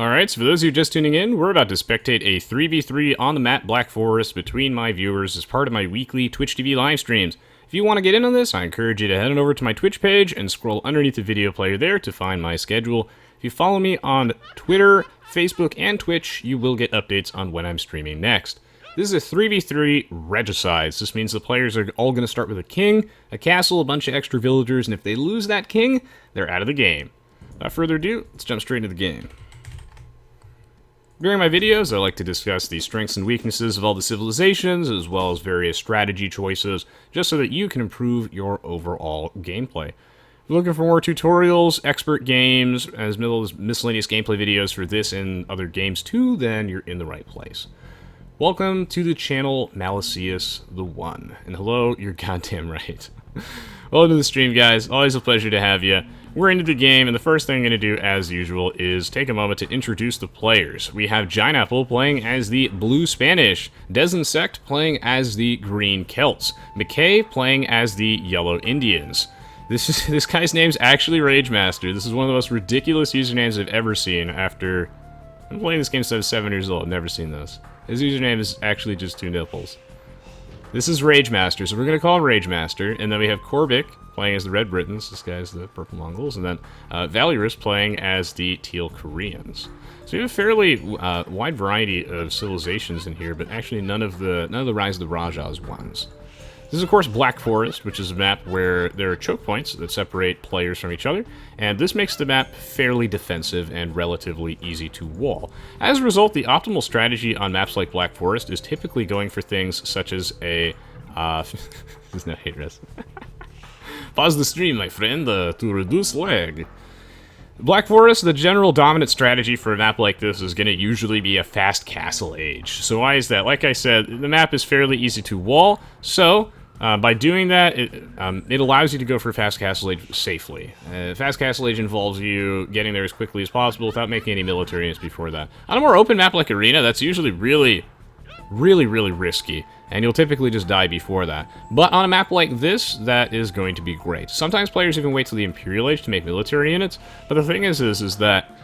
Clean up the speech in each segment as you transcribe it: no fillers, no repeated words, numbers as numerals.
Alright, so for those of you just tuning in, we're about to spectate a 3v3 on the map Black Forest between my viewers as part of my weekly Twitch TV live streams. If you want to get in on this, I encourage you to head on over to my Twitch page and scroll underneath the video player there to find my schedule. If you follow me on Twitter, Facebook, and Twitch, you will get updates on when I'm streaming next. This is a 3v3 Regicide. This means the players are all going to start with a king, a castle, a bunch of extra villagers, and if they lose that king, they're out of the game. Without further ado, let's jump straight into the game. During my videos, I like to discuss the strengths and weaknesses of all the civilizations, as well as various strategy choices, just so that you can improve your overall gameplay. If you're looking for more tutorials, expert games, as well as miscellaneous gameplay videos for this and other games too, then you're in the right place. Welcome to the channel Malicious the One, and hello, you're goddamn right. Welcome to the stream, guys. Always a pleasure to have you. We're into the game, and the first thing I'm going to do, as usual, is take a moment to introduce the players. We have Gineapple playing as the Blue Spanish, Desinsect playing as the Green Celts, McKay playing as the Yellow Indians. This guy's name's actually Ragemaster. This is one of the most ridiculous usernames I've ever seen after... I'm playing this game since I was 7 years old. I've never seen this. His username is actually just 2 nipples. This is Ragemaster, so we're going to call him Ragemaster, and then we have Korbic playing as the Red Britons, this guy's the Purple Mongols, and then Valurus playing as the Teal Koreans. So we have a fairly wide variety of civilizations in here, but actually none of the Rise of the Rajas ones. This is, of course, Black Forest, which is a map where there are choke points that separate players from each other, and this makes the map fairly defensive and relatively easy to wall. As a result, the optimal strategy on maps like Black Forest is typically going for things such as a... there's no hate risk. Pause the stream, my friend, to reduce lag. Black Forest, the general dominant strategy for a map like this is going to usually be a fast castle age. So why is that? Like I said, the map is fairly easy to wall, so... by doing that, it allows you to go for Fast Castle Age safely. Fast Castle Age involves you getting there as quickly as possible without making any military units before that. On a more open map like Arena, that's usually really risky, and you'll typically just die before that. But on a map like this, that is going to be great. Sometimes players even wait till the Imperial Age to make military units, but the thing is that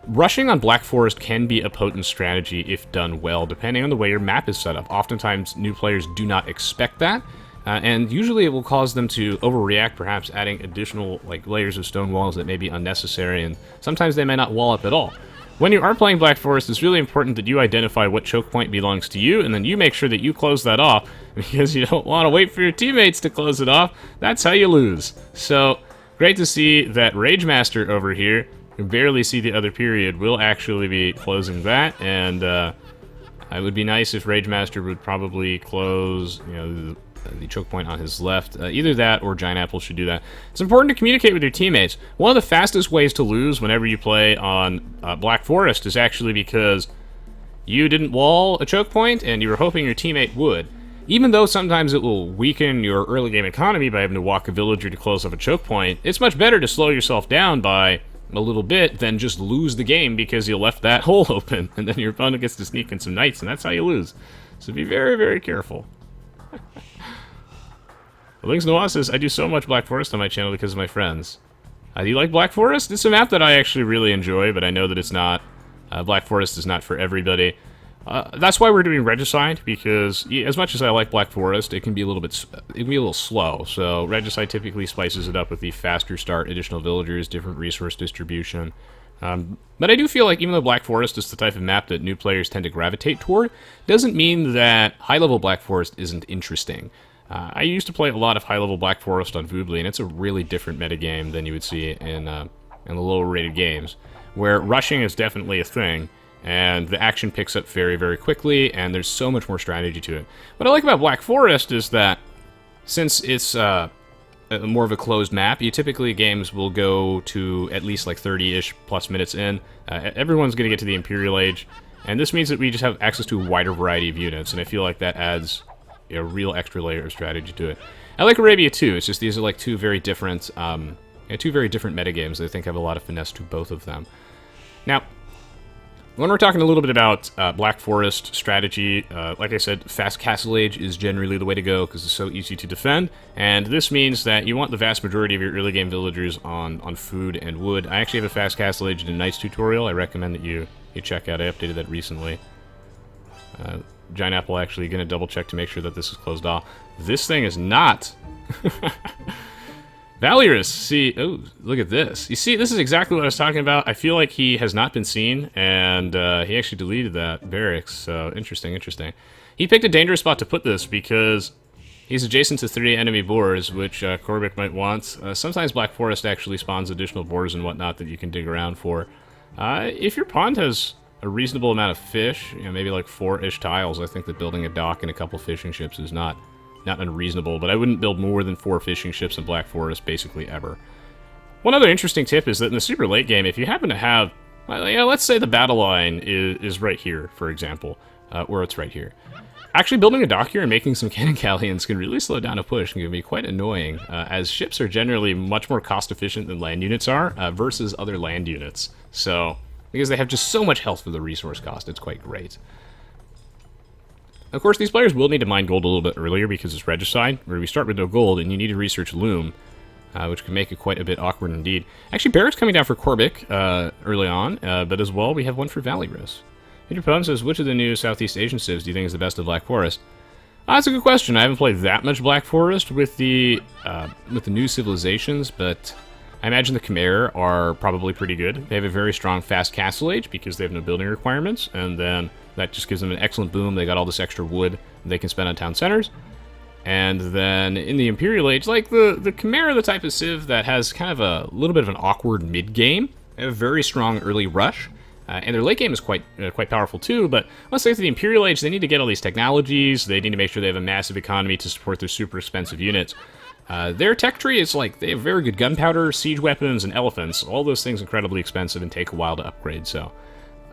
rushing on Black Forest can be a potent strategy if done well, depending on the way your map is set up. Oftentimes, new players do not expect that, and usually it will cause them to overreact, perhaps adding additional layers of stone walls that may be unnecessary, and sometimes they may not wall up at all. When you are playing Black Forest, it's really important that you identify what choke point belongs to you, and then you make sure that you close that off, because you don't want to wait for your teammates to close it off. That's how you lose. So, great to see that Ragemaster over here, you can barely see the other period, will actually be closing that, and it would be nice if Ragemaster would probably close, the choke point on his left. Either that or Gineapple should do that. It's important to communicate with your teammates. One of the fastest ways to lose whenever you play on Black Forest is actually because you didn't wall a choke point and you were hoping your teammate would. Even though sometimes it will weaken your early game economy by having to walk a villager to close off a choke point, it's much better to slow yourself down by a little bit than just lose the game because you left that hole open, and then your opponent gets to sneak in some knights, and that's how you lose. So be very, very careful. Links Noah says, I do so much Black Forest on my channel because of my friends. Do you like Black Forest? It's a map that I actually really enjoy, but I know that it's not... Black Forest is not for everybody. That's why we're doing Regicide, because as much as I like Black Forest, it can be a little slow. So Regicide typically spices it up with the faster start, additional villagers, different resource distribution. But I do feel like even though Black Forest is the type of map that new players tend to gravitate toward, doesn't mean that high-level Black Forest isn't interesting. I used to play a lot of high-level Black Forest on Voobly, and it's a really different metagame than you would see in the lower-rated games, where rushing is definitely a thing, and the action picks up very, very quickly, and there's so much more strategy to it. What I like about Black Forest is that, since it's more of a closed map, games will go to at least 30-ish plus minutes in. Everyone's going to get to the Imperial Age, and this means that we just have access to a wider variety of units, and I feel like that adds a real extra layer of strategy to it. I like Arabia too. It's just these are two very different metagames that I think have a lot of finesse to both of them. Now, when we're talking a little bit about Black Forest strategy, like I said, fast castle age is generally the way to go because it's so easy to defend, and this means that you want the vast majority of your early game villagers on food and wood. I actually have a fast castle age in a Knights tutorial. I recommend that you check out. I updated that recently. Giant Apple actually going to double check to make sure that this is closed off. This thing is not. Valyrus, see, oh, look at this. You see, this is exactly what I was talking about. I feel like he has not been seen, and he actually deleted that barracks, so interesting, interesting. He picked a dangerous spot to put this because he's adjacent to 3 enemy boars, which Corbic might want. Sometimes Black Forest actually spawns additional boars and whatnot that you can dig around for. If your pond has a reasonable amount of fish, you know, maybe like 4-ish tiles, I think that building a dock and a couple fishing ships is not unreasonable, but I wouldn't build more than 4 fishing ships in Black Forest basically ever. One other interesting tip is that in the super late game, if you happen to have, let's say the battle line is right here, for example, or it's right here. Actually building a dock here and making some cannon galleons can really slow down a push and can be quite annoying, as ships are generally much more cost efficient than land units are, versus other land units. So, because they have just so much health for the resource cost, it's quite great. Of course, these players will need to mine gold a little bit earlier because it's Regicide, where we start with no gold, and you need to research Loom, which can make it quite a bit awkward indeed. Actually, Barrett's coming down for Corbic early on, but as well, we have one for Valyrus. Peter Pone says, which of the new Southeast Asian civs do you think is the best of Black Forest? That's a good question. I haven't played that much Black Forest with the new civilizations, but I imagine the Khmer are probably pretty good. They have a very strong fast castle age because they have no building requirements, and then that just gives them an excellent boom. They got all this extra wood they can spend on town centers. And then in the Imperial age, like the Khmer are the type of civ that has kind of a little bit of an awkward mid-game. They have a very strong early rush, and their late game is quite powerful too, but let's say for the Imperial age, they need to get all these technologies, they need to make sure they have a massive economy to support their super expensive units. Their tech tree is like, they have very good gunpowder, siege weapons, and elephants. All those things incredibly expensive and take a while to upgrade, so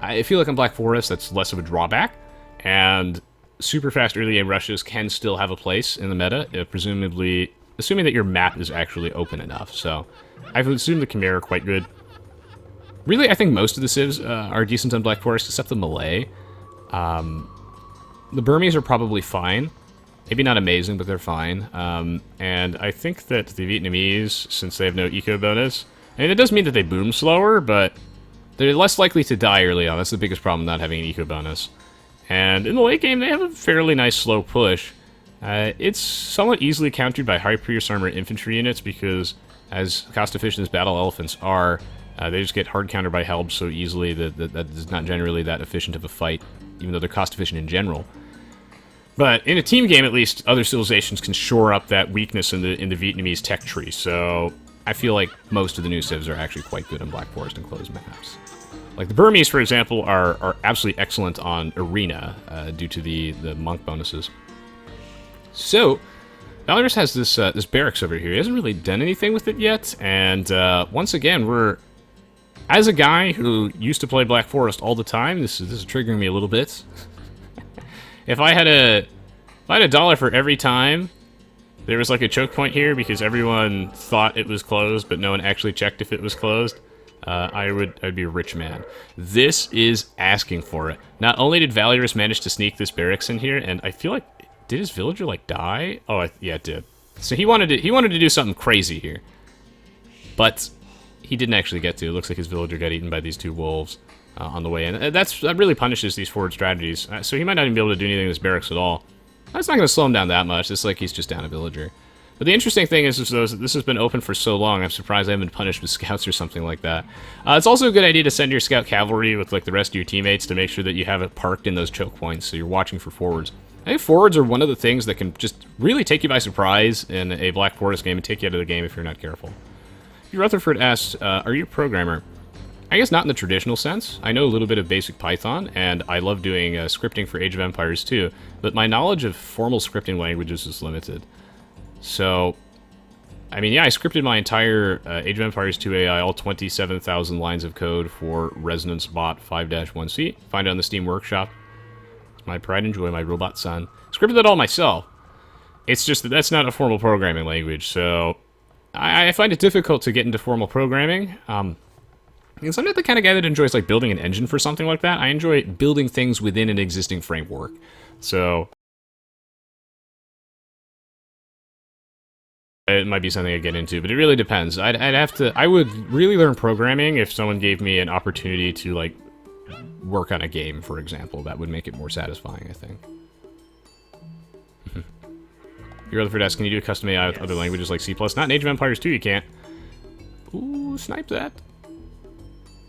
I feel like in Black Forest that's less of a drawback, and super fast early game rushes can still have a place in the meta, presumably, assuming that your map is actually open enough, so I would assume the Khmer are quite good. Really, I think most of the civs are decent on Black Forest, except the Malay. The Burmese are probably fine. Maybe not amazing, but they're fine. And I think that the Vietnamese, since they have no eco bonus, I mean, it does mean that they boom slower, but they're less likely to die early on. That's the biggest problem, not having an eco bonus. And in the late game, they have a fairly nice slow push. It's somewhat easily countered by high pierce armor infantry units because, as cost-efficient as battle elephants are, they just get hard countered by Helbs so easily that is not generally that efficient of a fight, even though they're cost-efficient in general. But in a team game, at least, other civilizations can shore up that weakness in the Vietnamese tech tree. So I feel like most of the new civs are actually quite good in Black Forest and closed maps. Like the Burmese, for example, are absolutely excellent on Arena due to the monk bonuses. So Valyrus has this barracks over here. He hasn't really done anything with it yet, and once again, as a guy who used to play Black Forest all the time, this is triggering me a little bit. If I had a dollar for every time there was like a choke point here because everyone thought it was closed, but no one actually checked if it was closed, I'd be a rich man. This is asking for it. Not only did Valyrus manage to sneak this barracks in here, and I feel like, did his villager like die? Oh, yeah, it did. So he wanted to do something crazy here, but he didn't actually get to. It looks like his villager got eaten by these 2 wolves on the way in. That really punishes these forward strategies. So he might not even be able to do anything in this barracks at all. That's not going to slow him down that much. It's like he's just down a villager. But the interesting thing is that this has been open for so long, I'm surprised I haven't been punished with scouts or something like that. It's also a good idea to send your scout cavalry with like the rest of your teammates to make sure that you have it parked in those choke points, so you're watching for forwards. I think forwards are one of the things that can just really take you by surprise in a Black Forest game and take you out of the game if you're not careful. Rutherford asks, are you a programmer? I guess not in the traditional sense. I know a little bit of basic Python, and I love doing scripting for Age of Empires too, but my knowledge of formal scripting languages is limited. So, I mean, yeah, I scripted my entire Age of Empires 2 AI, all 27,000 lines of code for Resonance Bot 5-1C. Find it on the Steam Workshop. It's my pride and joy, my robot son. Scripted that all myself. It's just that that's not a formal programming language, so I find it difficult to get into formal programming. Because I'm not the kind of guy that enjoys like building an engine for something like that. I enjoy building things within an existing framework. So it might be something I get into, but it really depends. I would really learn programming if someone gave me an opportunity to like work on a game, for example. That would make it more satisfying, I think. Your Rutherford asks, can you do a custom AI with other languages like C++? Not in Age of Empires 2, you can't. Ooh, snipe that.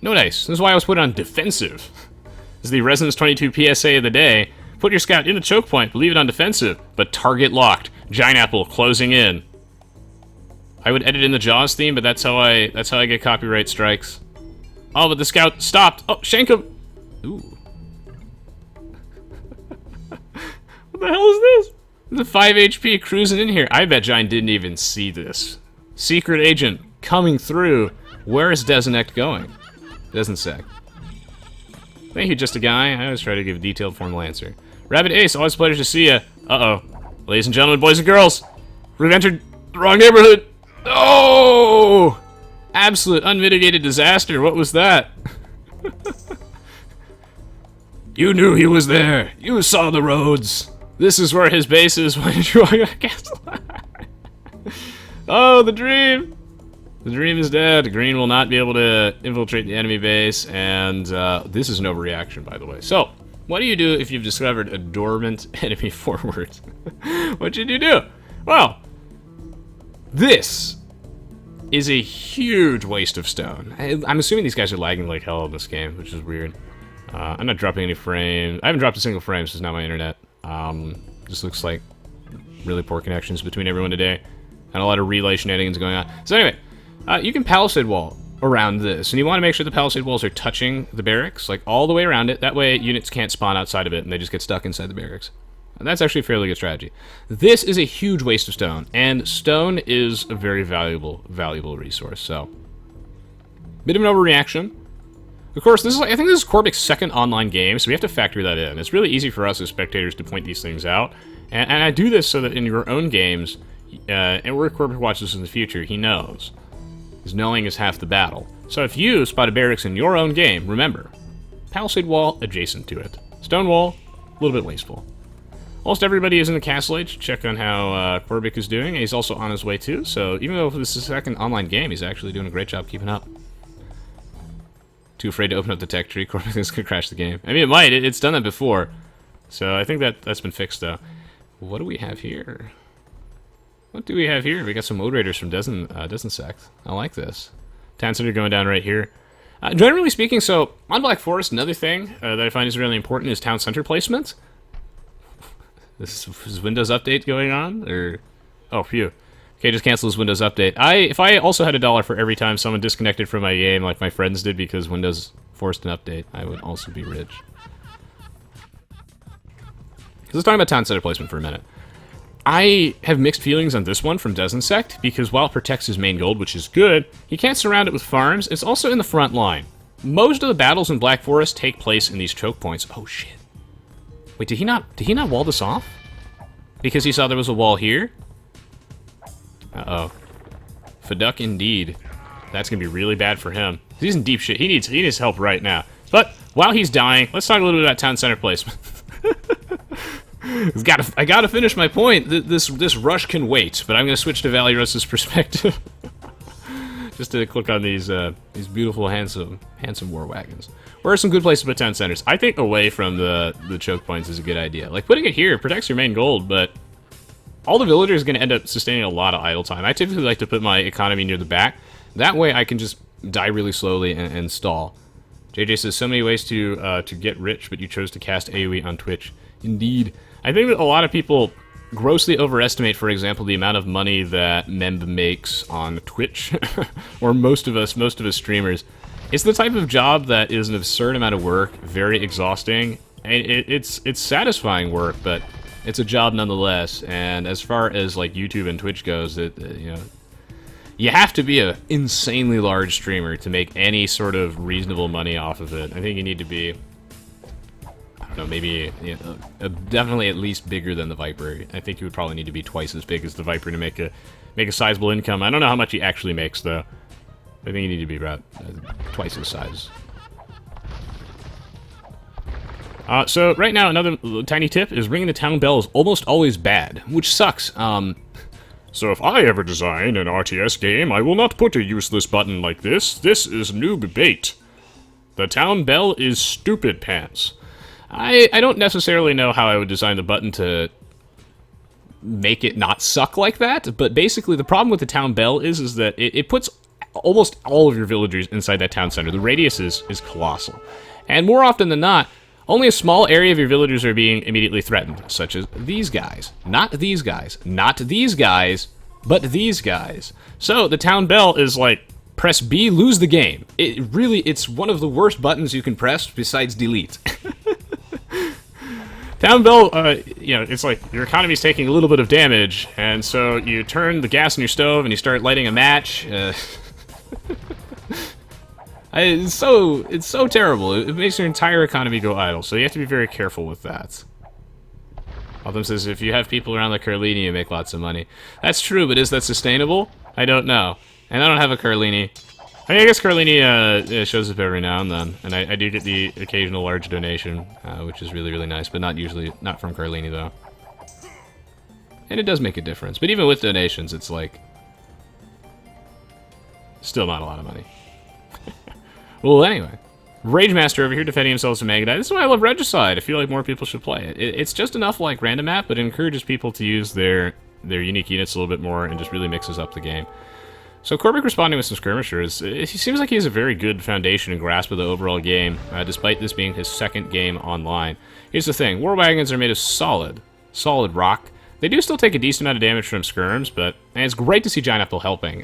No dice. This is why I was put on defensive. This is the Resonance 22 PSA of the day. Put your scout in the choke point, but leave it on defensive. But target locked. Giant Apple closing in. I would edit in the Jaws theme, but that's how I get copyright strikes. Oh, but the scout stopped. Oh, shank him. Ooh. What the hell is this? The 5 HP cruising in here. I bet Giant didn't even see this. Secret agent coming through. Where is Desinect going? Desinsect. Thank you, just a guy. I always try to give a detailed, formal answer. Rabbit Ace, always a pleasure to see ya. Uh-oh. Ladies and gentlemen, boys and girls, we've entered the wrong neighborhood. Oh! Absolute unmitigated disaster. What was that? You knew he was there. You saw the roads. This is where his base is. Why did you walk out castle? Oh, the dream! The dream is dead. Green will not be able to infiltrate the enemy base, and this is an overreaction, by the way. So, what do you do if you've discovered a dormant enemy forward? What should you do? Well, this is a huge waste of stone. I'm assuming these guys are lagging like hell in this game, which is weird. I'm not dropping any frames. I haven't dropped a single frame, so it's not my internet. Just looks like really poor connections between everyone today, and a lot of relay shenanigans going on. So anyway, you can palisade wall around this, and you want to make sure the palisade walls are touching the barracks, like all the way around it. That way units can't spawn outside of it, and they just get stuck inside the barracks. And that's actually a fairly good strategy. This is a huge waste of stone, and stone is a very valuable resource, so. Bit of an overreaction. Of course, this is I think this is Corbic's second online game, so we have to factor that in. It's really easy for us as spectators to point these things out, and I do this so that in your own games, and where Corbic watches this in the future, he knows. Because knowing is half the battle. So if you spot a barracks in your own game, remember, palisade wall adjacent to it. Stone wall, a little bit wasteful. Almost everybody is in the castle age. Check on how Corbic is doing. He's also on his way too, so even though this is his second online game, he's actually doing a great job keeping up. Too afraid to open up the tech tree. Corbic is gonna crash the game. I mean, it might. It's done that before. So I think that's been fixed, though. What do we have here? What do we have here? We got some Woad Raiders from Desinsect. I like this. Town center going down right here. Generally speaking, so on Black Forest, another thing that I find is really important is town center placement. This is Windows Update going on, or oh, phew. Okay, just cancel this Windows Update. If I also had $1 for every time someone disconnected from my game, like my friends did because Windows forced an update, I would also be rich. Let's talk about town center placement for a minute. I have mixed feelings on this one from Desinsect, because while it protects his main gold, which is good, you can't surround it with farms. It's also in the front line. Most of the battles in Black Forest take place in these choke points. Oh shit. Wait, did he not wall this off? Because he saw there was a wall here? Uh-oh. Faduck indeed. That's gonna be really bad for him. He's in deep shit. He needs help right now. But while he's dying, let's talk a little bit about town center placement. I gotta finish my point. This rush can wait, but I'm gonna switch to Valeros's perspective. Just to click on these beautiful, handsome war wagons. Where are some good places to put town centers? I think away from the choke points is a good idea. Like, putting it here protects your main gold, but all the villagers are going to end up sustaining a lot of idle time. I typically like to put my economy near the back. That way I can just die really slowly and stall. JJ says, so many ways to get rich, but you chose to cast Aoe on Twitch. Indeed. I think that a lot of people grossly overestimate, for example, the amount of money that Memb makes on Twitch, or most of us streamers. It's the type of job that is an absurd amount of work, very exhausting, and it's satisfying work, but it's a job nonetheless. And as far as like YouTube and Twitch goes, you have to be an insanely large streamer to make any sort of reasonable money off of it. I think you need to be, I don't know, maybe definitely at least bigger than the Viper. I think you would probably need to be twice as big as the Viper to make a sizable income. I don't know how much he actually makes though. I think you need to be about twice his size. So right now, another tiny tip is ringing the town bell is almost always bad, which sucks. So if I ever design an RTS game, I will not put a useless button like this. This is noob bait. The town bell is stupid pants. I don't necessarily know how I would design the button to make it not suck like that, but basically the problem with the town bell is that it puts almost all of your villagers inside that town center. The radius is colossal. And more often than not, only a small area of your villagers are being immediately threatened, such as these guys. Not these guys. Not these guys, but these guys. So the town bell is like, press B, lose the game. It's one of the worst buttons you can press besides delete. Town bell, it's like your economy's taking a little bit of damage, and so you turn the gas in your stove and you start lighting a match. It's so terrible. It makes your entire economy go idle, so you have to be very careful with that. Altham says, if you have people around the Carlini, you make lots of money. That's true, but is that sustainable? I don't know. And I don't have a Carlini. I guess Carlini shows up every now and then, and I do get the occasional large donation, which is really, really nice, but not from Carlini, though. And it does make a difference, but even with donations, it's like, still not a lot of money. Well, anyway, Ragemaster over here defending himself to Magadite. This is why I love Regicide. I feel like more people should play it. It's just enough like random map, but it encourages people to use their unique units a little bit more and just really mixes up the game. So Korbic responding with some skirmishers. He seems like he has a very good foundation and grasp of the overall game, despite this being his second game online. Here's the thing, war wagons are made of solid rock. They do still take a decent amount of damage from skirms, and it's great to see Giant Apple helping.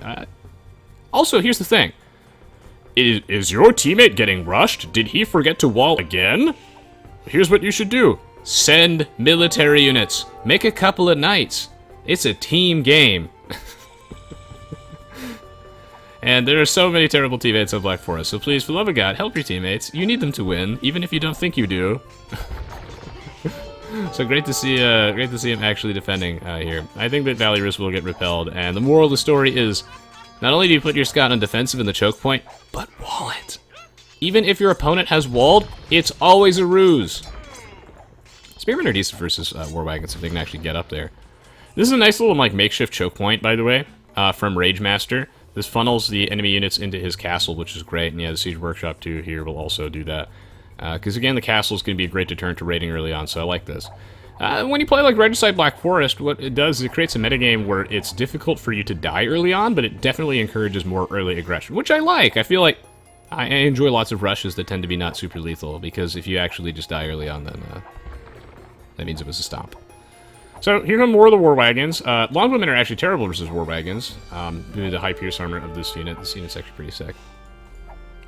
Also, here's the thing. Is your teammate getting rushed? Did he forget to wall again? Here's what you should do. Send military units. Make a couple of knights. It's a team game. And there are so many terrible teammates on Black Forest, so please, for the love of God, help your teammates. You need them to win, even if you don't think you do. So great to see him actually defending here. I think that Valley Risk will get repelled, and the moral of the story is, not only do you put your scout on defensive in the choke point, but wall it. Even if your opponent has walled, it's always a ruse. Spearmen are decent versus war wagons if they can actually get up there. This is a nice little like makeshift choke point, by the way, from Ragemaster. This funnels the enemy units into his castle, which is great, and yeah, the Siege Workshop 2 here will also do that. Because again, the castle is going to be a great deterrent to raiding early on, so I like this. When you play like Regicide Black Forest, what it does is it creates a metagame where it's difficult for you to die early on, but it definitely encourages more early aggression, which I like. I feel like I enjoy lots of rushes that tend to be not super lethal, because if you actually just die early on, then that means it was a stomp. So here come more of the war wagons. Longbowmen are actually terrible versus war wagons, due to the high pierce armor of this unit. This unit's actually pretty sick.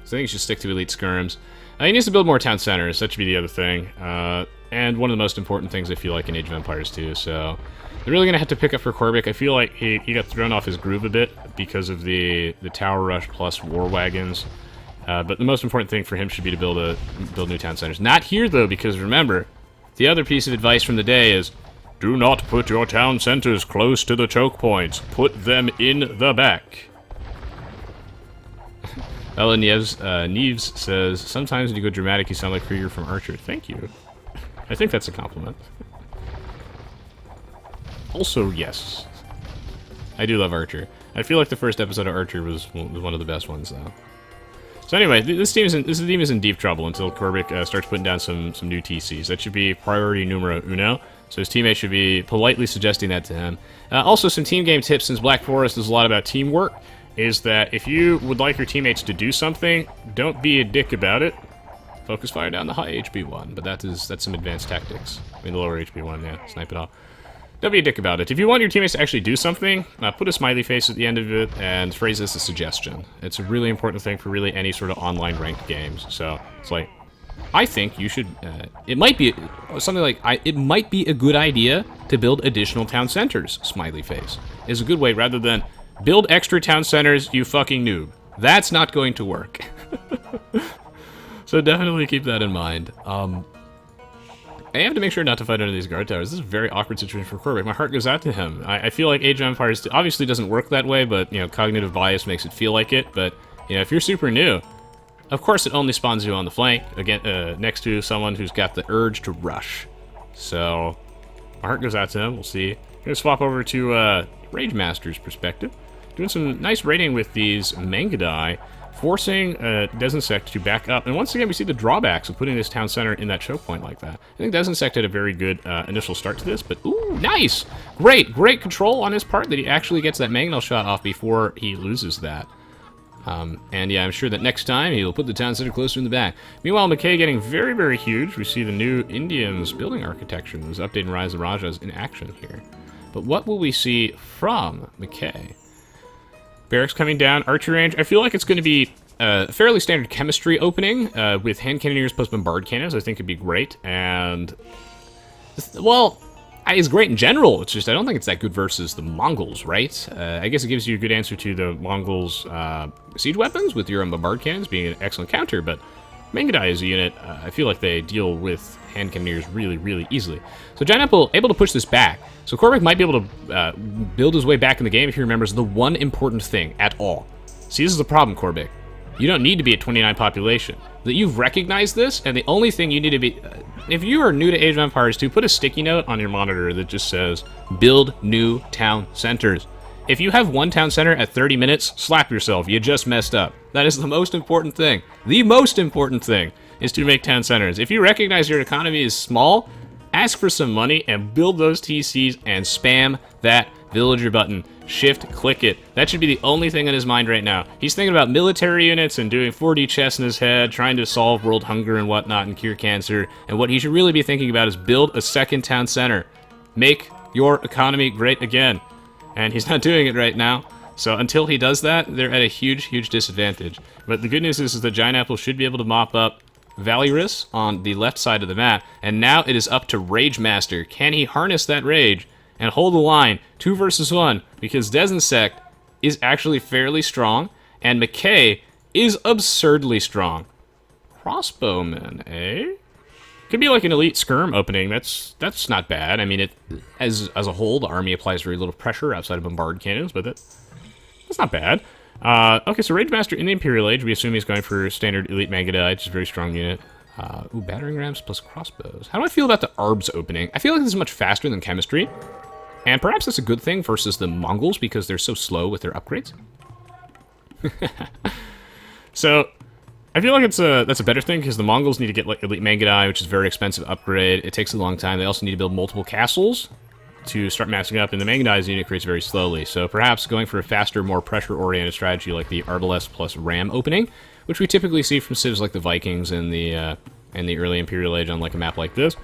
So I think you should stick to elite skirms. He needs to build more town centers. That should be the other thing. And one of the most important things I feel like in Age of Empires too. So they're really going to have to pick up for Korbic. I feel like he got thrown off his groove a bit because of the tower rush plus war wagons. But the most important thing for him should be to build new town centers. Not here though, because remember, the other piece of advice from the day is, do not put your town centers close to the choke points. Put them in the back. Ella Neves says, sometimes when you go dramatic, you sound like Krieger from Archer. Thank you. I think that's a compliment. Also, yes. I do love Archer. I feel like the first episode of Archer was one of the best ones, though. So anyway, this team is in deep trouble until Korbic starts putting down some new TCs. That should be priority numero uno. So his teammates should be politely suggesting that to him. Also, some team game tips, since Black Forest is a lot about teamwork, is that if you would like your teammates to do something, don't be a dick about it. Focus fire down the high HP one, but that's some advanced tactics. I mean, the lower HP one, yeah, snipe it off. Don't be a dick about it. If you want your teammates to actually do something, put a smiley face at the end of it and phrase this as a suggestion. It's a really important thing for really any sort of online ranked games. So it's like, I think you should, it might be something like, it might be a good idea to build additional town centers, smiley face, is a good way rather than build extra town centers, you fucking noob. That's not going to work. So definitely keep that in mind. I have to make sure not to fight under these guard towers. This is a very awkward situation for Korbic. My heart goes out to him. I feel like Age of Empires obviously doesn't work that way, but, you know, cognitive bias makes it feel like it, but You know, if you're super new, of course it only spawns you on the flank, again, next to someone who's got the urge to rush. So, my heart goes out to him. We'll see. I'm going to swap over to Rage Master's perspective. Doing some nice raiding with these Mangudai, forcing Desinsect to back up. And once again, we see the drawbacks of putting this town center in that choke point like that. I think Desinsect had a very good initial start to this, but ooh, nice! Great control on his part that he actually gets that Mangonel shot off before he loses that. And yeah, I'm sure that next time he'll put the town center closer in the back. Meanwhile, McKay getting very huge. We see the new Indians building architecture. This update in Rise of Rajas in action here. But what will we see from McKay? Barracks coming down, archery range. I feel like it's going to be a fairly standard chemistry opening with hand cannoneers plus bombard cannons. I think it'd be great. And, well, it's great in general. It's just I don't think it's that good versus the Mongols, right? I guess it gives you a good answer to the Mongols' siege weapons with your bombard cannons being an excellent counter. But Mangudai as a unit, I feel like they deal with hand cannoneers really easily. So Giant Apple able to push this back. So Korvac might be able to build his way back in the game if he remembers the one important thing at all. See, this is the problem, Korvac. You don't need to be at 29 population. That you've recognized this, and the only thing you need to be... if you are new to Age of Empires 2, put a sticky note on your monitor that just says, build new town centers. If you have one town center at 30 minutes, slap yourself. You just messed up. That is the most important thing. The most important thing is to make town centers. If you recognize your economy is small, ask for some money and build those TCs and spam that villager button. Shift, click it. That should be the only thing on his mind right now. He's thinking about military units and doing 4D chess in his head, trying to solve world hunger and whatnot and cure cancer. And what he should really be thinking about is build a second town center. Make your economy great again. And he's not doing it right now. So until he does that, they're at a huge disadvantage. But the good news is that Giant Apple should be able to mop up Valyrus on the left side of the map. And now it is up to Rage Master. Can he harness that rage and hold the line 2 versus 1? Because Desinsect is actually fairly strong, and McKay is absurdly strong. Crossbowmen, eh? Could be like an elite skirm opening. That's not bad. I mean, it as a whole, the army applies very little pressure outside of bombard cannons, but that's not bad. Okay, so Rage Master in the Imperial Age, we assume he's going for standard elite Mangudai, which is a very strong unit. Ooh, battering rams plus crossbows. How do I feel about the Arbs opening? I feel like this is much faster than chemistry. And perhaps that's a good thing versus the Mongols because they're so slow with their upgrades. So, I feel like that's a better thing because the Mongols need to get like elite Mangudai, which is a very expensive upgrade. It takes a long time. They also need to build multiple castles to start massing up, and the Mangudai's unit creates very slowly. So perhaps going for a faster, more pressure-oriented strategy like the Arbalest plus Ram opening, which we typically see from civs like the Vikings in the early Imperial Age on like a map like this.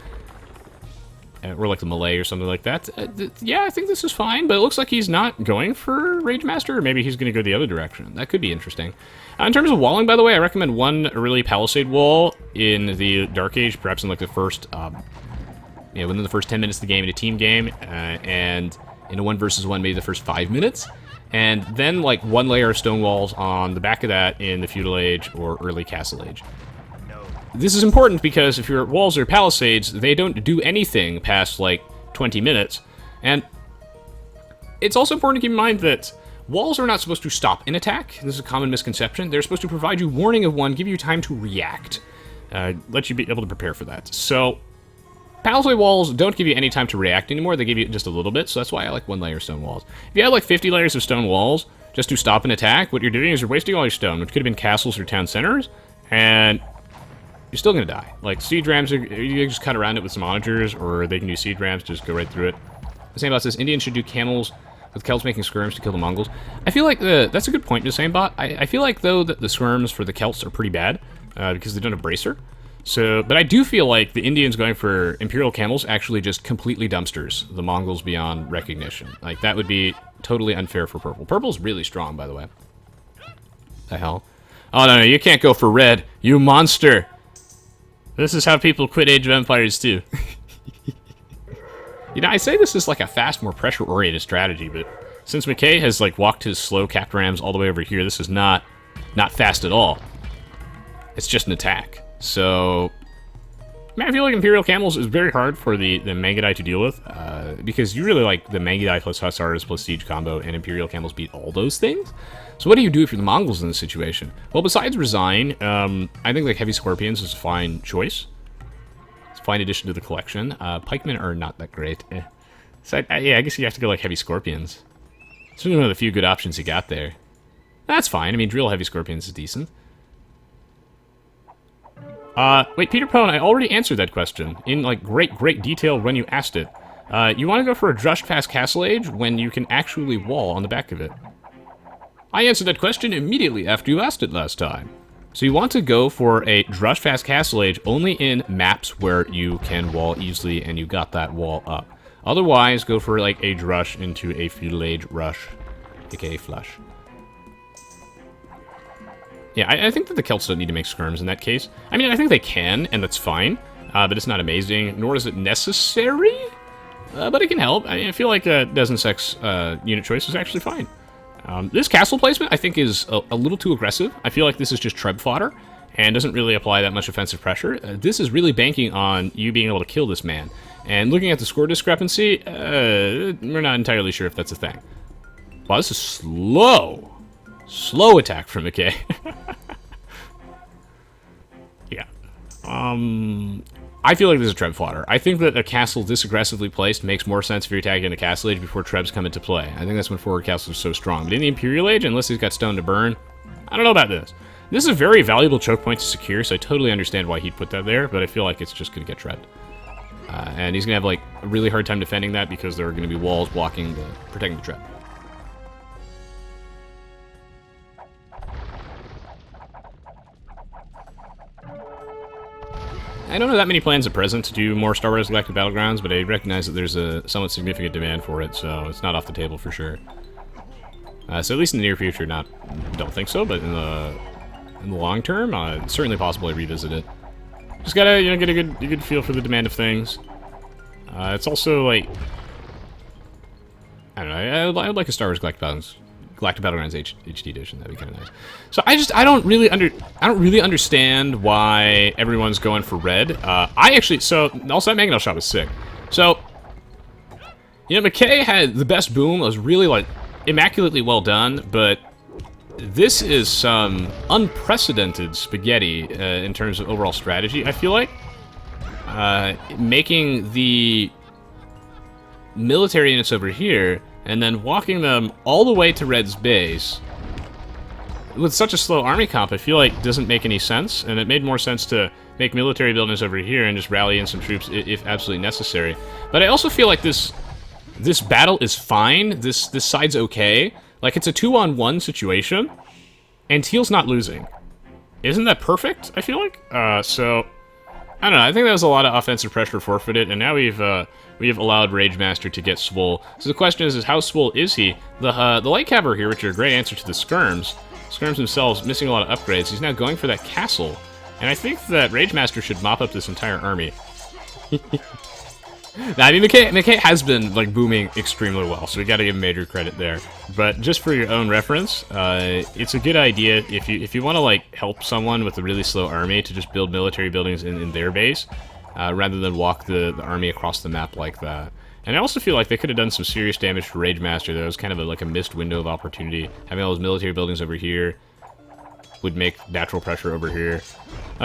Or like the Malay or something like that. Yeah, I think this is fine, but it looks like he's not going for Rage Master, or maybe he's going to go the other direction. That could be interesting. In terms of walling, by the way, I recommend one really palisade wall in the Dark Age, perhaps in like the first, within the first 10 minutes of the game in a team game, and in a 1 versus 1, maybe the first 5 minutes. And then like one layer of stone walls on the back of that in the Feudal Age or early Castle Age. This is important because if your walls are palisades, they don't do anything past, like, 20 minutes. And it's also important to keep in mind that walls are not supposed to stop an attack. This is a common misconception. They're supposed to provide you warning of one, give you time to react, let you be able to prepare for that. So, palisade walls don't give you any time to react anymore. They give you just a little bit, so that's why I like 1 layer stone walls. If you had, like, 50 layers of stone walls just to stop an attack, what you're doing is you're wasting all your stone, which could have been castles or town centers, and you're still going to die. Like, siege rams, you just cut around it with some onagers, or they can use siege rams, just go right through it. The same bot says, Indians should do camels with Celts making skirms to kill the Mongols. I feel like that's a good point, the same bot. I feel like, though, that the skirms for the Celts are pretty bad, because they don't have bracer. So, but I do feel like the Indians going for Imperial camels actually just completely dumpsters the Mongols beyond recognition. Like, that would be totally unfair for purple. Purple's really strong, by the way. The hell? Oh, no, you can't go for red, you monster! This is how people quit Age of Empires too. You know, I say this is like a fast, more pressure-oriented strategy, but since McKay has like walked his slow capped rams all the way over here, this is not fast at all. It's just an attack. So, man, I feel like Imperial Camels is very hard for the Mangudai to deal with, because you really like the Mangudai plus Hussars plus Siege combo, and Imperial Camels beat all those things. So what do you do if you're the Mongols in this situation? Well, besides resign, I think like heavy scorpions is a fine choice. It's a fine addition to the collection. Pikemen are not that great. So yeah, I guess you have to go like heavy scorpions. It's really one of the few good options you got there. That's fine. I mean, drill heavy scorpions is decent. Wait, Peter Pone, I already answered that question in like great detail when you asked it. You want to go for a drushed past Castle Age when you can actually wall on the back of it. I answered that question immediately after you asked it last time. So you want to go for a drushed past Castle Age only in maps where you can wall easily and you got that wall up. Otherwise, go for like a drush into a feudal age rush, aka flush. Yeah, I think that the Celts don't need to make skirms in that case. I mean, I think they can, and that's fine, but it's not amazing, nor is it necessary, but it can help. I feel like Dozen Sex unit choice is actually fine. This castle placement, I think, is a little too aggressive. I feel like this is just treb fodder, and doesn't really apply that much offensive pressure. This is really banking on you being able to kill this man. And looking at the score discrepancy, we're not entirely sure if that's a thing. Wow, this is slow. Slow attack from McKay. Yeah. I feel like this is treb fodder. I think that a castle this aggressively placed makes more sense if you're attacking the Castle Age before trebs come into play. I think that's when forward castles are so strong. But in the Imperial Age, unless he's got stone to burn, I don't know about this. This is a very valuable choke point to secure, so I totally understand why he'd put that there, but I feel like it's just going to get trebbed. And he's going to have like a really hard time defending that because there are going to be walls blocking protecting the treb. I don't know that many plans at present to do more Star Wars Galactic Battlegrounds, but I recognize that there's a somewhat significant demand for it, so it's not off the table for sure. So at least in the near future, don't think so, but in the long term, it's certainly possible to revisit it. Just gotta, get a good feel for the demand of things. It's also like, I don't know, I would like a Star Wars Galactic Battlegrounds HD edition. That'd be kind of nice. So I don't really understand why everyone's going for red. Also that Mangonel shot was sick. So, McKay had the best boom. It was really like immaculately well done, but this is some unprecedented spaghetti in terms of overall strategy, I feel like. Making the military units over here, and then walking them all the way to Red's base. With such a slow army comp, I feel like doesn't make any sense, and it made more sense to make military buildings over here and just rally in some troops if absolutely necessary. But I also feel like this battle is fine. This side's okay. Like, it's a 2-on-1 situation, and Teal's not losing. Isn't that perfect, I feel like? So, I don't know, I think that was a lot of offensive pressure forfeited, and now we've allowed Ragemaster to get swole. So the question is how swole is he? The light cavalry here, which are a great answer to the skirms. Skirms themselves missing a lot of upgrades. He's now going for that castle, and I think that Ragemaster should mop up this entire army. I mean, McKay has been like booming extremely well, so we got to give him major credit there. But just for your own reference, it's a good idea if you want to like help someone with a really slow army to just build military buildings in their base, rather than walk the army across the map like that. And I also feel like they could have done some serious damage to Ragemaster. That was kind of like a missed window of opportunity. Having all those military buildings over here would make natural pressure over here.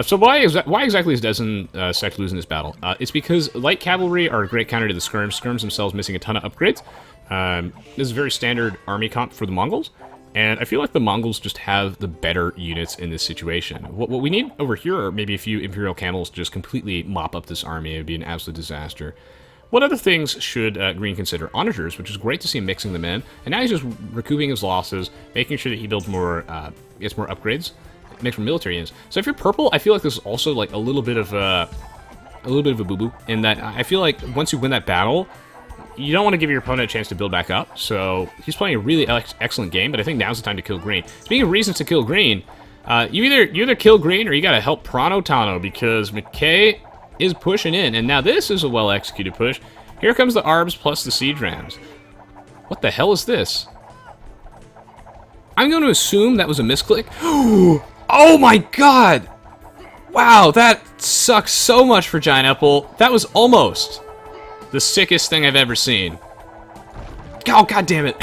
So why exactly is Dozen Sect losing this battle? It's because light cavalry are a great counter to the skirms. Skirms themselves missing a ton of upgrades. This is a very standard army comp for the Mongols, and I feel like the Mongols just have the better units in this situation. What we need over here are maybe a few Imperial camels to just completely mop up this army. It would be an absolute disaster. What other things should Green consider? Onagers, which is great to see him mixing them in, and now he's just recouping his losses, making sure that he builds more, gets more upgrades, makes more military units. So if you're purple, I feel like this is also like a little bit of a boo-boo, in that I feel like once you win that battle, you don't want to give your opponent a chance to build back up. So he's playing a really excellent game, but I think now's the time to kill Green. Speaking of reasons to kill Green, you either kill Green or you gotta help Prano Tano, because McKay is pushing in, and now this is a well-executed push. Here comes the Arbs plus the Siege Rams. What the hell is this? I'm going to assume that was a misclick. Oh my god! Wow, that sucks so much for Giant Apple. That was almost the sickest thing I've ever seen. Oh, god damn it.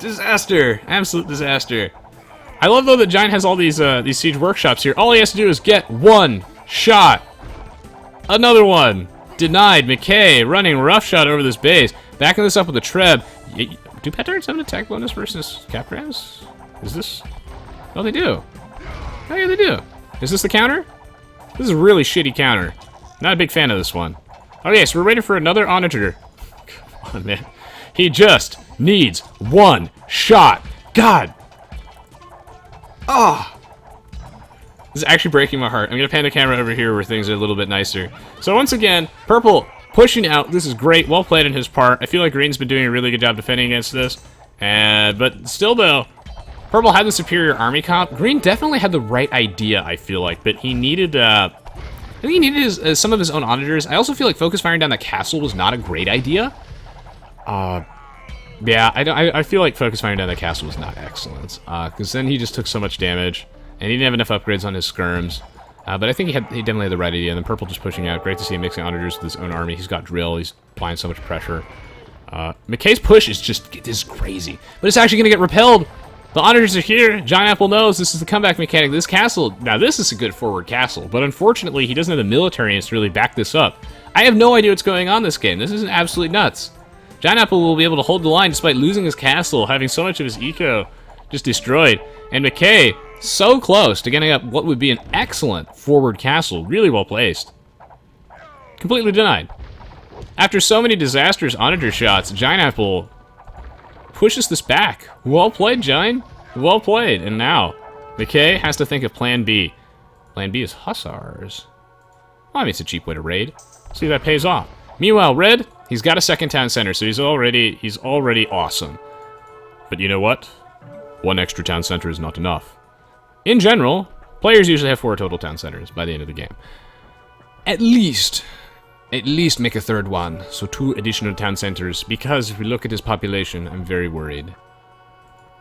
Disaster. Absolute disaster. I love, though, that Giant has all these siege workshops here. All he has to do is get one shot. Another one. Denied. McKay running roughshod over this base. Backing this up with a Treb. Do pet turrets have an attack bonus versus Caprams? Is this? Oh, they do. Oh, yeah, they do. Is this the counter? This is a really shitty counter. Not a big fan of this one. Okay, so we're waiting for another Onager. Come on, man. He just needs one shot. God. Oh. This is actually breaking my heart. I'm going to pan the camera over here where things are a little bit nicer. So once again, Purple pushing out. This is great. Well played on his part. I feel like Green's been doing a really good job defending against this. But still, though, Purple had the superior army comp. Green definitely had the right idea, I feel like. But he needed... I think he needed some of his own onagers. I also feel like focus firing down that castle was not a great idea. Yeah, I feel like focus firing down that castle was not excellent. Because then he just took so much damage. And he didn't have enough upgrades on his skirms. But I think he definitely had the right idea. And then Purple just pushing out. Great to see him mixing onagers with his own army. He's got drill. He's applying so much pressure. McKay's push is just crazy. But it's actually going to get repelled. The onagers are here. Giant Apple knows this is the comeback mechanic of this castle. Now, this is a good forward castle. But unfortunately, he doesn't have the military to really back this up. I have no idea what's going on this game. This is absolutely nuts. Giant Apple will be able to hold the line despite losing his castle, having so much of his eco just destroyed. And McKay... so close to getting up what would be an excellent forward castle. Really well placed. Completely denied. After so many disastrous onager shots, Giant Apple pushes this back. Well played, Giant. Well played. And now, McKay has to think of Plan B. Plan B is Hussars. Well, I mean, it's a cheap way to raid. See if that pays off. Meanwhile, Red, he's got a second town center, so he's already awesome. But you know what? One extra town center is not enough. In general, players usually have 4 total town centers by the end of the game. At least make a third one, so 2 additional town centers, because if we look at his population, I'm very worried.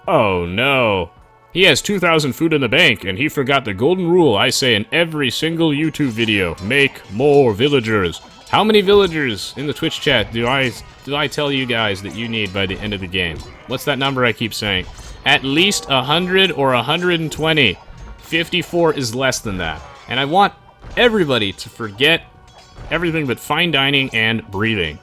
Oh no. He has 2,000 food in the bank, and he forgot the golden rule I say in every single YouTube video. Make more villagers. How many villagers in the Twitch chat do I tell you guys that you need by the end of the game? What's that number I keep saying? At least 100 or 120. 54 is less than that. And I want everybody to forget everything but fine dining and breathing.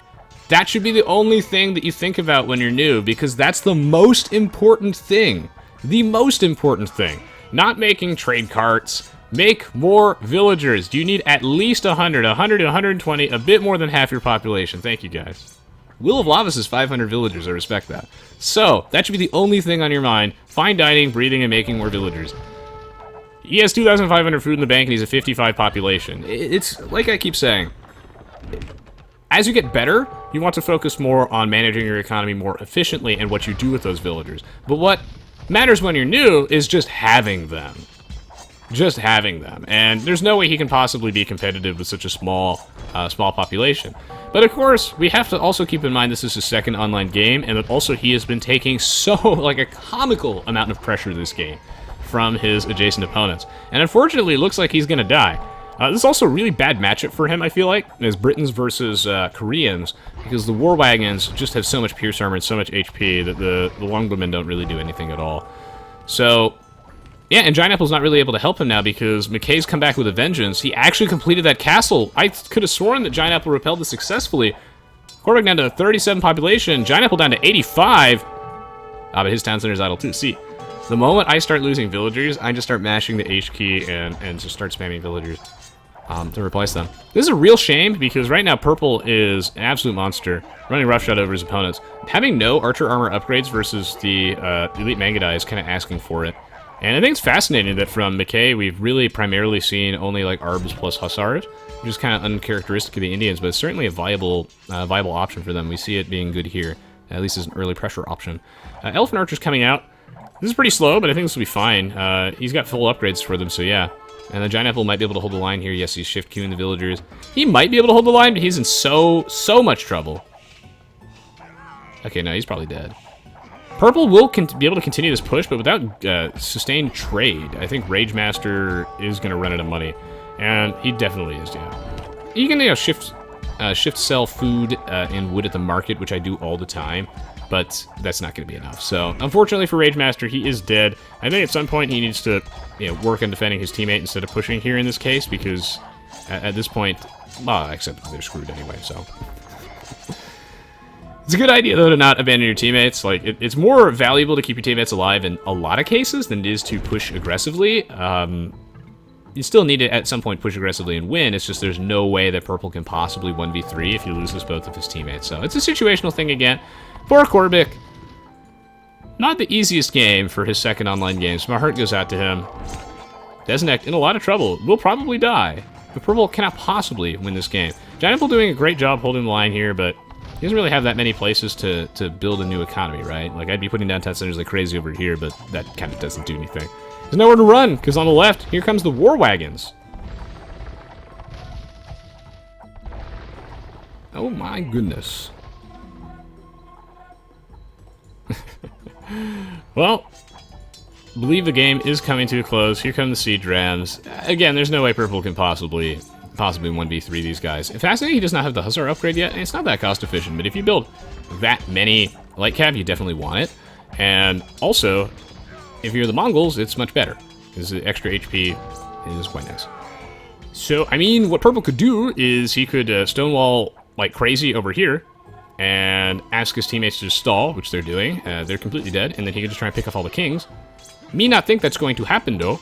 That should be the only thing that you think about when you're new, because that's the most important thing. The most important thing. Not making trade carts. Make more villagers. You need at least 100 to 120, a bit more than half your population. Thank you, guys. Will of Lavas is 500 villagers, I respect that. So, that should be the only thing on your mind. Fine dining, breathing, and making more villagers. He has 2,500 food in the bank, and he's a 55 population. It's, like I keep saying, as you get better, you want to focus more on managing your economy more efficiently and what you do with those villagers. But what matters when you're new is just having them. Just having them. And there's no way he can possibly be competitive with such a small population. But of course, we have to also keep in mind this is his second online game, and that also he has been taking a comical amount of pressure this game from his adjacent opponents. And unfortunately, it looks like he's going to die. This is also a really bad matchup for him, I feel like, as Britons versus Koreans, because the War Wagons just have so much pierce armor and so much HP that the Longbowmen don't really do anything at all. So... yeah, and Giant Apple's not really able to help him now because McKay's come back with a vengeance. He actually completed that castle. I could have sworn that Giant Apple repelled this successfully. Quarterback down to 37 population. Giant Apple down to 85. But his town center's idle too. See, the moment I start losing villagers, I just start mashing the H key and just start spamming villagers to replace them. This is a real shame because right now Purple is an absolute monster, running roughshod over his opponents. Having no archer armor upgrades versus the elite Mangadai is kind of asking for it. And I think it's fascinating that from McKay, we've really primarily seen only like Arbs plus Hussars, which is kind of uncharacteristic of the Indians, but it's certainly a viable option for them. We see it being good here, at least as an early pressure option. Elephant Archer's coming out. This is pretty slow, but I think this will be fine. He's got full upgrades for them, so yeah. And the Giant Apple might be able to hold the line here. Yes, he's shift queuing the villagers. He might be able to hold the line, but he's in so much trouble. Okay, no, he's probably dead. Purple will be able to continue this push, but without sustained trade. I think Rage Master is going to run out of money. And he definitely is, yeah. You can shift sell food and wood at the market, which I do all the time. but that's not going to be enough. So, unfortunately for Ragemaster, he is dead. I think at some point he needs to, work on defending his teammate instead of pushing here in this case, because at this point, well, except they're screwed anyway, so. It's a good idea, though, to not abandon your teammates. Like, it's more valuable to keep your teammates alive in a lot of cases than it is to push aggressively. You still need to, at some point, push aggressively and win. It's just there's no way that Purple can possibly 1v3 if he loses both of his teammates. So it's a situational thing again. Poor Korbic. Not the easiest game for his second online game, so my heart goes out to him. Desnek in a lot of trouble. Will probably die. But Purple cannot possibly win this game. Giant Apple doing a great job holding the line here, but he doesn't really have that many places to build a new economy, right? Like, I'd be putting down test centers like crazy over here, but that kind of doesn't do anything. There's nowhere to run, because on the left, here comes the war wagons. Oh my goodness. Well, I believe the game is coming to a close. Here come the siege rams. Again, there's no way Purple can possibly 1v3 these guys. Fascinating he does not have the Hussar upgrade yet, and it's not that cost efficient, but if you build that many light cav, you definitely want it. And also, if you're the Mongols, it's much better, because the extra HP is quite nice. So, I mean, what Purple could do is he could stonewall like crazy over here, and ask his teammates to just stall, which they're doing. They're completely dead, and then he could just try and pick off all the kings. Me not think that's going to happen, though.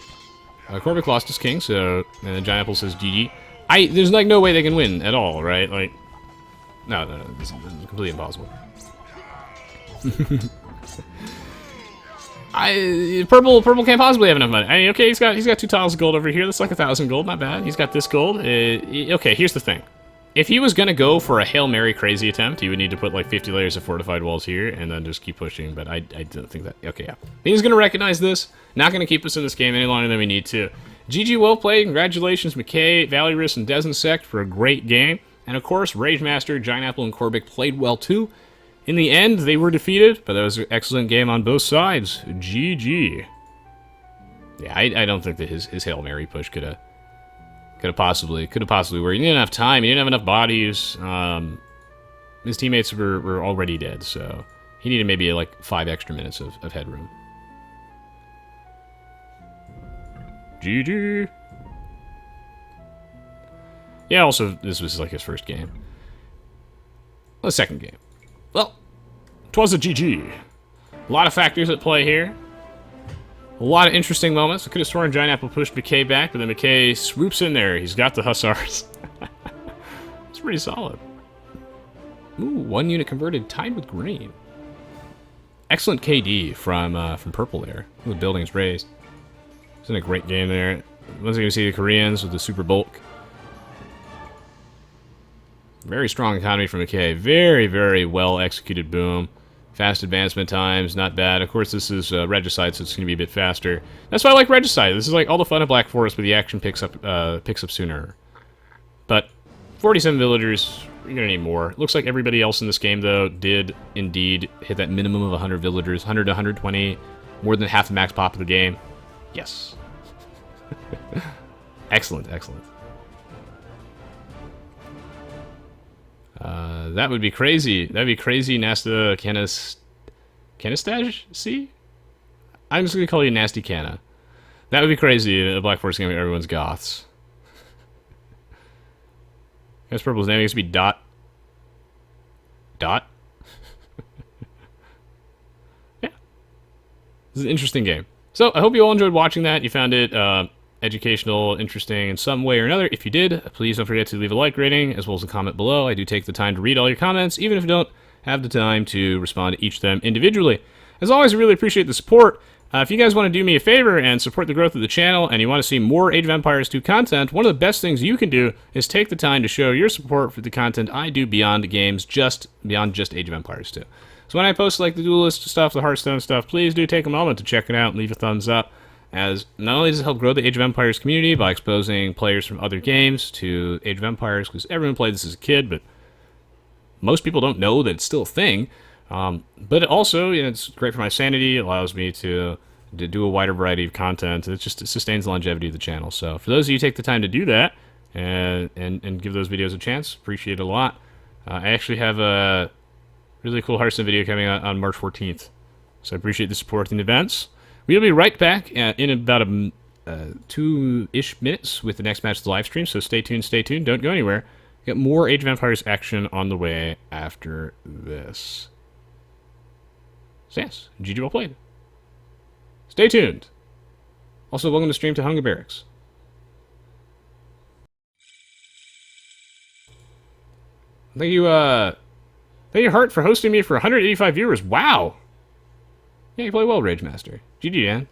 Korbic lost his king, so Giant Apple says GG. There's like no way they can win at all, right? Like, no, this is completely impossible. Purple can't possibly have enough money. I mean, okay, he's got 2 tiles of gold over here. That's like 1,000 gold, not bad. He's got this gold. Okay, here's the thing. If he was gonna go for a Hail Mary crazy attempt, he would need to put like 50 layers of fortified walls here and then just keep pushing, but I don't think that. Okay, yeah. He's gonna recognize this. Not gonna keep us in this game any longer than we need to. GG, well played. Congratulations, McKay, Valorous, and Desinsect for a great game. And of course, Ragemaster, Giant Apple, and Korbic played well too. In the end, they were defeated, but that was an excellent game on both sides. GG. Yeah, I don't think that his Hail Mary push could have possibly worked. He didn't have time. He didn't have enough bodies. His teammates were already dead, so he needed maybe like 5 extra minutes of headroom. GG. Yeah, also, this was like his first game. Well, the second game. Well, 'twas a GG. A lot of factors at play here. A lot of interesting moments. I could have sworn Giant Apple pushed McKay back, but then McKay swoops in there. He's got the Hussars. It's pretty solid. Ooh, 1 unit converted, tied with green. Excellent KD from Purple there. The building's raised. It's in a great game there. Once again, you see the Koreans with the super bulk. Very strong economy from McKay. Very, very well executed boom. Fast advancement times, not bad. Of course, this is Regicide, so it's going to be a bit faster. That's why I like Regicide. This is like all the fun of Black Forest, but the action picks up sooner. But 47 villagers, you're going to need more. Looks like everybody else in this game, though, did indeed hit that minimum of 100 villagers. 100 to 120, more than half the max pop of the game. Yes. Excellent, excellent. That would be crazy. That'd be crazy, Nasta Canistage? See? I'm just gonna call you Nasty Canna. That would be crazy. A Black Forest game where everyone's goths. Guess Purple's name used to be Dot. Dot? Yeah. This is an interesting game. So, I hope you all enjoyed watching that. You found it educational, interesting in some way or another. If you did, please don't forget to leave a like rating as well as a comment below. I do take the time to read all your comments, even if you don't have the time to respond to each of them individually. As always, I really appreciate the support. If you guys want to do me a favor and support the growth of the channel and you want to see more Age of Empires 2 content, one of the best things you can do is take the time to show your support for the content I do beyond the games, beyond just Age of Empires 2. So when I post like the Duelist stuff, the Hearthstone stuff, please do take a moment to check it out and leave a thumbs up. As not only does it help grow the Age of Empires community by exposing players from other games to Age of Empires, because everyone played this as a kid, but most people don't know that it's still a thing. But it also, it's great for my sanity. It allows me to do a wider variety of content. It sustains the longevity of the channel. So for those of you who take the time to do that and give those videos a chance, appreciate it a lot. I actually have Really cool Hearthstone video coming out on March 14th. So I appreciate the support in advance. We'll be right back in about a 2-ish minutes with the next match of the live stream, so stay tuned, stay tuned. Don't go anywhere. Got more Age of Empires action on the way after this. So yes, GG well played. Stay tuned. Also, welcome to stream to Hunger Barracks. Thank you, Hart, for hosting me for 185 viewers. Wow! Yeah, you play well, Rage Master. GG, man.